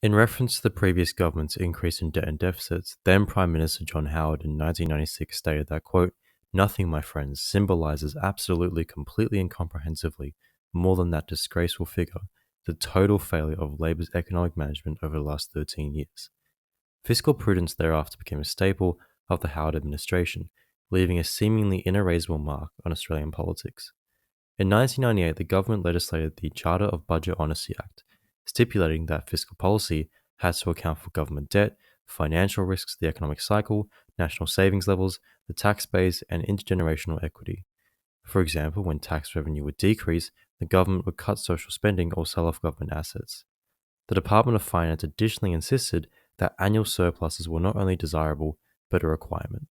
In reference to the previous government's increase in debt and deficits, then Prime Minister John Howard in 1996 stated that, quote, "Nothing, my friends, symbolizes absolutely, completely, and comprehensively more than that disgraceful figure, the total failure of Labour's economic management over the last 13 years." Fiscal prudence thereafter became a staple of the Howard administration, leaving a seemingly inerasable mark on Australian politics. In 1998, the government legislated the Charter of Budget Honesty Act, stipulating that fiscal policy has to account for government debt, financial risks, the economic cycle, national savings levels, the tax base, and intergenerational equity. For example, when tax revenue would decrease, the government would cut social spending or sell off government assets. The Department of Finance additionally insisted that annual surpluses were not only desirable, but a requirement.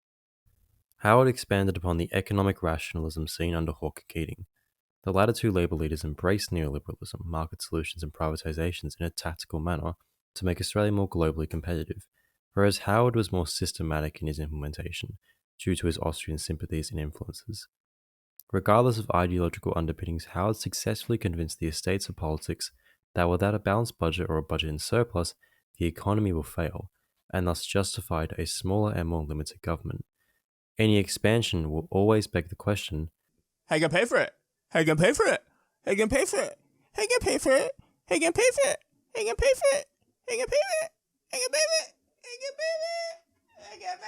Howard expanded upon the economic rationalism seen under Hawke and Keating. The latter two Labour leaders embraced neoliberalism, market solutions, and privatisations in a tactical manner to make Australia more globally competitive, whereas Howard was more systematic in his implementation due to his Austrian sympathies and influences. Regardless of ideological underpinnings, Howard successfully convinced the estates of politics that without a balanced budget or a budget in surplus, the economy will fail, and thus justified a smaller and more limited government. Any expansion will always beg the question, How you gonna pay for it? How you gonna pay for it? How you gonna pay for it? How you gonna pay for it? How you gonna pay for it? How you gonna pay for it? How you gonna pay for it? How you gonna pay for it? How you gonna pay for it? How you gonna pay for it? How you gonna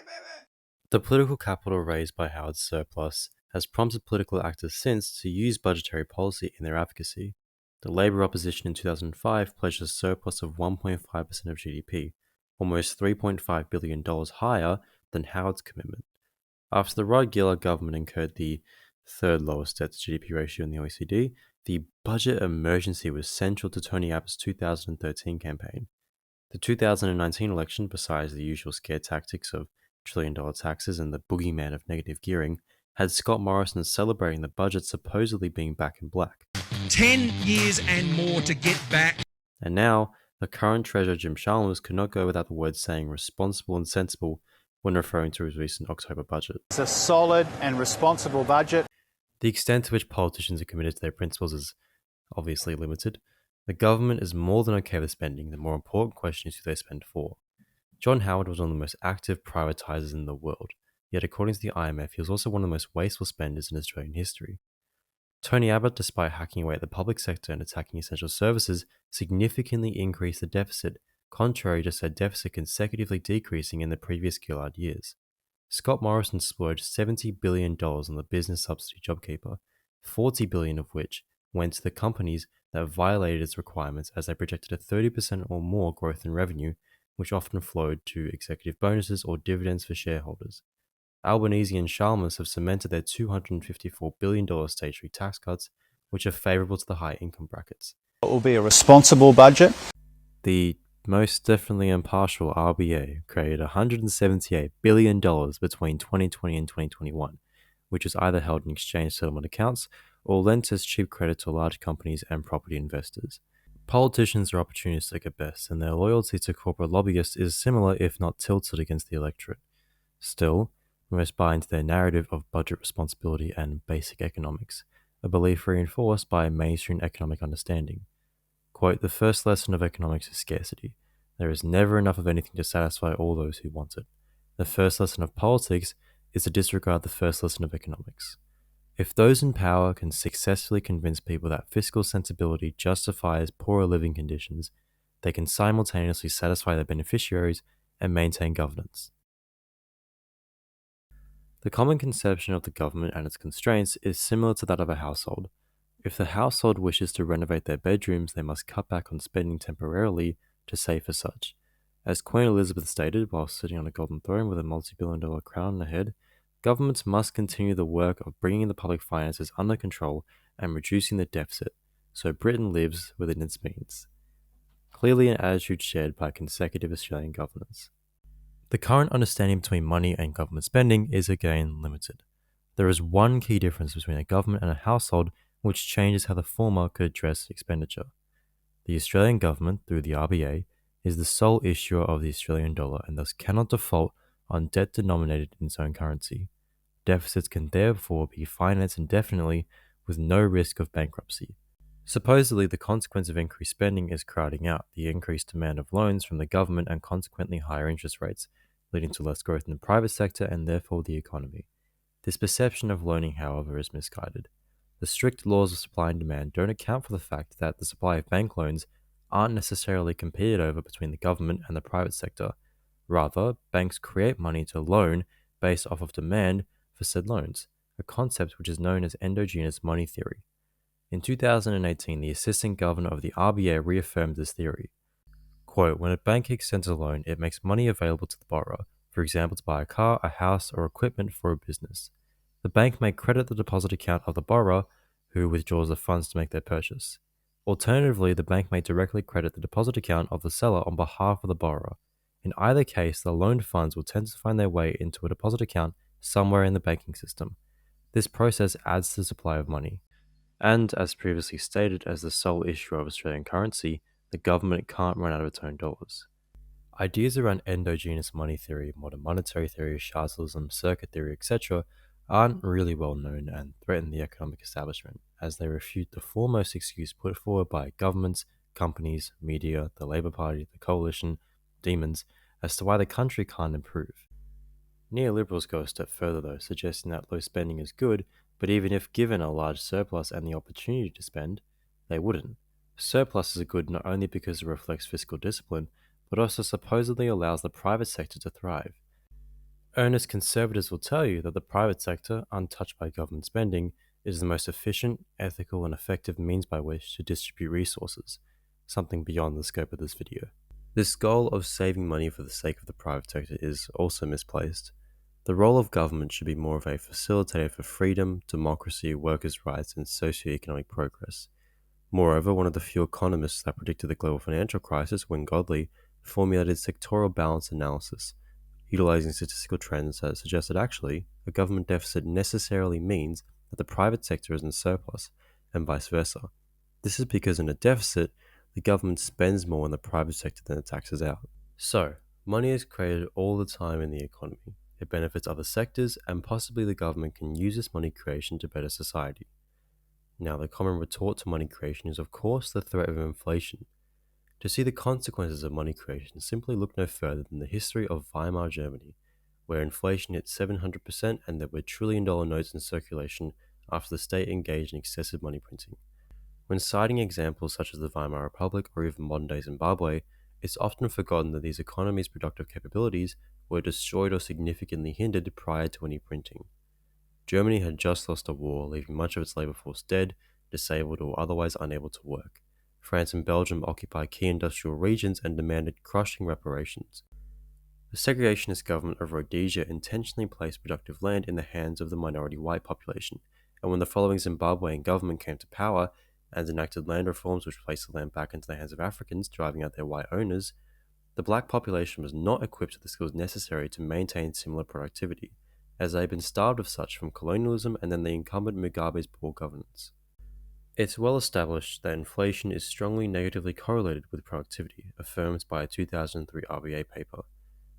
pay for it? the political capital raised by Howard's surplus has prompted political actors since to use budgetary policy in their advocacy. The Labour opposition in 2005 pledged a surplus of 1.5% of GDP, almost $3.5 billion higher than Howard's commitment. After the Rod Gillard government incurred the third lowest debt to GDP ratio in the OECD, the budget emergency was central to Tony Abbott's 2013 campaign. The 2019 election, besides the usual scare tactics of trillion-dollar taxes and the boogeyman of negative gearing, had Scott Morrison celebrating the budget supposedly being back in black. 10 years and more to get back. And now, the current Treasurer Jim Chalmers could not go without the words saying responsible and sensible when referring to his recent October budget. It's a solid and responsible budget. The extent to which politicians are committed to their principles is obviously limited. The government is more than okay with spending. The more important question is who they spend for. John Howard was one of the most active privatisers in the world, yet according to the IMF, he was also one of the most wasteful spenders in Australian history. Tony Abbott, despite hacking away at the public sector and attacking essential services, significantly increased the deficit, contrary to said deficit consecutively decreasing in the previous Gillard years. Scott Morrison splurged $70 billion on the business subsidy JobKeeper, $40 billion of which went to the companies that violated its requirements as they projected a 30% or more growth in revenue, which often flowed to executive bonuses or dividends for shareholders. Albanese and Chalmers have cemented their $254 billion statutory tax cuts, which are favourable to the high income brackets. It will be a responsible budget. The most definitely impartial RBA created $178 billion between 2020 and 2021, which was either held in exchange settlement accounts or lent as cheap credit to large companies and property investors. Politicians are opportunistic at best, and their loyalty to corporate lobbyists is similar if not tilted against the electorate. Still, most buy into their narrative of budget responsibility and basic economics, a belief reinforced by mainstream economic understanding. Quote, "The first lesson of economics is scarcity. There is never enough of anything to satisfy all those who want it. The first lesson of politics is to disregard the first lesson of economics. If those in power can successfully convince people that fiscal sensibility justifies poorer living conditions, they can simultaneously satisfy their beneficiaries and maintain governance." The common conception of the government and its constraints is similar to that of a household. If the household wishes to renovate their bedrooms, they must cut back on spending temporarily to save for such. As Queen Elizabeth stated while sitting on a golden throne with a multi-billion-dollar crown on her head, governments must continue the work of bringing the public finances under control and reducing the deficit, so Britain lives within its means. Clearly an attitude shared by consecutive Australian governments. The current understanding between money and government spending is again limited. There is one key difference between a government and a household which changes how the former could address expenditure. The Australian government, through the RBA, is the sole issuer of the Australian dollar and thus cannot default on debt denominated in its own currency. Deficits can therefore be financed indefinitely with no risk of bankruptcy. Supposedly, the consequence of increased spending is crowding out the increased demand of loans from the government and consequently higher interest rates, leading to less growth in the private sector and therefore the economy. This perception of loaning, however, is misguided. The strict laws of supply and demand don't account for the fact that the supply of bank loans aren't necessarily competed over between the government and the private sector. Rather, banks create money to loan based off of demand for said loans, a concept which is known as endogenous money theory. In 2018, the assistant governor of the RBA reaffirmed this theory. Quote, when a bank extends a loan, it makes money available to the borrower, for example, to buy a car, a house, or equipment for a business. The bank may credit the deposit account of the borrower, who withdraws the funds to make their purchase. Alternatively, the bank may directly credit the deposit account of the seller on behalf of the borrower. In either case, the loaned funds will tend to find their way into a deposit account somewhere in the banking system. This process adds to the supply of money. And, as previously stated, as the sole issuer of Australian currency, the government can't run out of its own dollars. Ideas around endogenous money theory, modern monetary theory, Chartism, circuit theory, etc., aren't really well known and threaten the economic establishment, as they refute the foremost excuse put forward by governments, companies, media, the Labour Party, the coalition, demons, as to why the country can't improve. Neoliberals go a step further, though, suggesting that low spending is good, but even if given a large surplus and the opportunity to spend, they wouldn't. Surpluses are good not only because it reflects fiscal discipline, but also supposedly allows the private sector to thrive. Earnest conservatives will tell you that the private sector, untouched by government spending, is the most efficient, ethical, and effective means by which to distribute resources, something beyond the scope of this video. This goal of saving money for the sake of the private sector is also misplaced. The role of government should be more of a facilitator for freedom, democracy, workers' rights, and socio-economic progress. Moreover, one of the few economists that predicted the global financial crisis, Wynne Godley, formulated sectoral balance analysis, utilizing statistical trends that suggest that actually, a government deficit necessarily means that the private sector is in surplus, and vice versa. This is because in a deficit, the government spends more in the private sector than it taxes out. So, money is created all the time in the economy. It benefits other sectors, and possibly the government can use this money creation to better society. Now, the common retort to money creation is, of course, the threat of inflation. To see the consequences of money creation, simply look no further than the history of Weimar Germany, where inflation hit 700% and there were trillion-dollar notes in circulation after the state engaged in excessive money printing. When citing examples such as the Weimar Republic or even modern-day Zimbabwe, it's often forgotten that these economies' productive capabilities were destroyed or significantly hindered prior to any printing. Germany had just lost a war, leaving much of its labor force dead, disabled, or otherwise unable to work. France and Belgium occupied key industrial regions and demanded crushing reparations. The segregationist government of Rhodesia intentionally placed productive land in the hands of the minority white population, and when the following Zimbabwean government came to power and enacted land reforms which placed the land back into the hands of Africans, driving out their white owners, the black population was not equipped with the skills necessary to maintain similar productivity, as they had been starved of such from colonialism and then the incumbent Mugabe's poor governance. It's well established that inflation is strongly negatively correlated with productivity, affirmed by a 2003 RBA paper.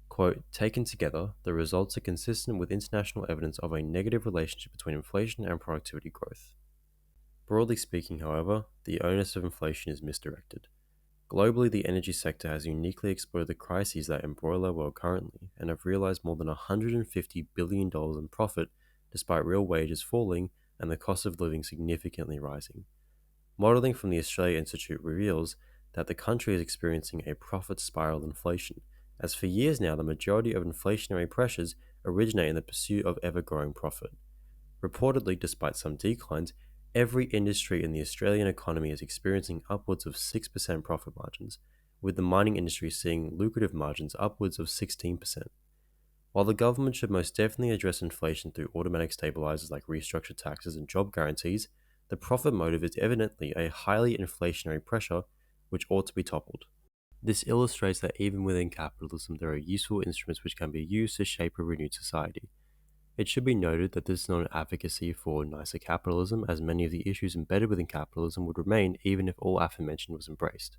Quote, taken together, the results are consistent with international evidence of a negative relationship between inflation and productivity growth. Broadly speaking, however, the onus of inflation is misdirected. Globally, the energy sector has uniquely exploited the crises that embroil our world currently and have realized more than $150 billion in profit despite real wages falling and the cost of living significantly rising. Modeling from the Australia Institute reveals that the country is experiencing a profit spiral inflation, as for years now the majority of inflationary pressures originate in the pursuit of ever-growing profit. Reportedly, despite some declines, every industry in the Australian economy is experiencing upwards of 6% profit margins, with the mining industry seeing lucrative margins upwards of 16%. While the government should most definitely address inflation through automatic stabilizers like restructured taxes and job guarantees, the profit motive is evidently a highly inflationary pressure which ought to be toppled. This illustrates that even within capitalism there are useful instruments which can be used to shape a renewed society. It should be noted that this is not an advocacy for nicer capitalism, as many of the issues embedded within capitalism would remain even if all aforementioned was embraced.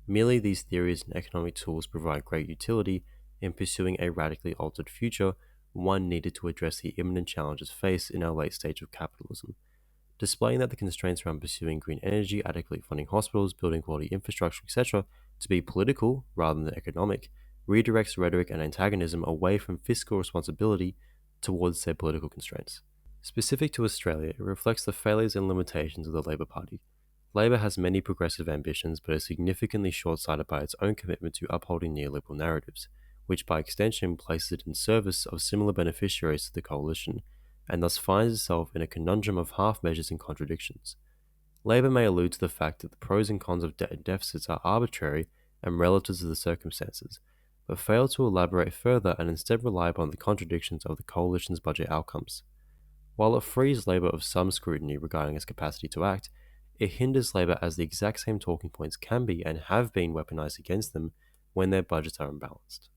Merely these theories and economic tools provide great utility in pursuing a radically altered future, one needed to address the imminent challenges faced in our late stage of capitalism. displaying that the constraints around pursuing green energy, adequately funding hospitals, building quality infrastructure, etc., to be political rather than economic, redirects rhetoric and antagonism away from fiscal responsibility towards said political constraints. Specific to Australia, it reflects the failures and limitations of the Labor Party. Labor has many progressive ambitions but is significantly short-sighted by its own commitment to upholding neoliberal narratives, which by extension places it in service of similar beneficiaries to the coalition, and thus finds itself in a conundrum of half measures and contradictions. Labor may allude to the fact that the pros and cons of debt and deficits are arbitrary and relative to the circumstances, but fail to elaborate further and instead rely upon the contradictions of the coalition's budget outcomes. While it frees Labor of some scrutiny regarding its capacity to act, it hinders Labor as the exact same talking points can be and have been weaponized against them when their budgets are imbalanced.